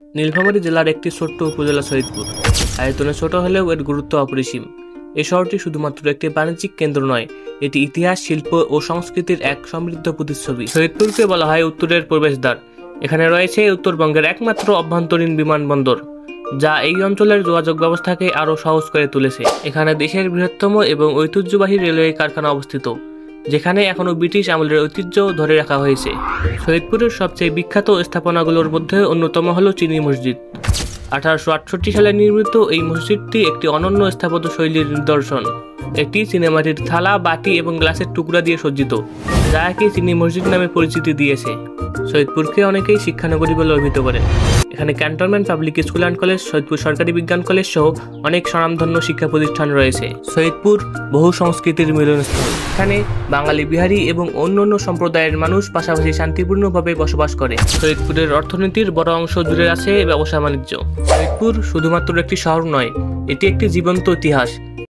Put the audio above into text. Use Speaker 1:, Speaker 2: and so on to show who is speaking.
Speaker 1: নীলফামারী জেলার একটি ছোট্ট উপজেলা সৈয়দপুর। আয়তনে ছোট হলেও এর গুরুত্ব অপরিসীম। এই শহরটি শুধুমাত্র একটি বাণিজ্যিক কেন্দ্র নয়, এটি ইতিহাস, শিল্প ও সংস্কৃতির এক সমৃদ্ধ প্রতিচ্ছবি। সৈয়দপুরকে বলা হয় উত্তরের প্রবেশদ্বার। এখানে রয়েছে উত্তরবঙ্গের একমাত্র অভ্যন্তরীণ বিমানবন্দর, যা এই অঞ্চলের যোগাযোগ ব্যবস্থাকে আরও সহজ করে তুলেছে। এখানে দেশের বৃহত্তম এবং ঐতিহ্যবাহী রেলওয়ে কারখানা অবস্থিত, যেখানে এখনও ব্রিটিশ আমলের ঐতিহ্য ধরে রাখা হয়েছে। সৈয়দপুরের সবচেয়ে বিখ্যাত স্থাপনাগুলোর মধ্যে অন্যতম হল চিনি মসজিদ। 1868 সালে নির্মিত এই মসজিদটি একটি অনন্য স্থাপত্য শৈলীর নিদর্শন। এটি চীনামাটির থালা, বাটি এবং গ্লাসের টুকরা দিয়ে সজ্জিত, যা একে চিনি মসজিদ নামে পরিচিতি দিয়েছে। সৈয়দপুরকে অনেকেই শিক্ষানগরী বলে অভিহিত করেন। এখানে cantonment public school and college, Saidpur সরকারি বিজ্ঞান কলেজ সহ অনেক স্বনামধন্য শিক্ষা প্রতিষ্ঠান রয়েছে। সৈয়দপুর বহু সংস্কৃতির মিলনস্থল। এখানে বাঙালি, বিহারি এবং অন্যান্য সম্প্রদায়ের মানুষ পাশাপাশি শান্তিপূর্ণভাবে বসবাস করে। সৈয়দপুরের অর্থনীতির বড় অংশ জুড়ে আছে ব্যবসা বাণিজ্য। সৈয়দপুর শুধুমাত্র একটি শহর নয়, এটি একটি জীবন্ত ইতিহাস।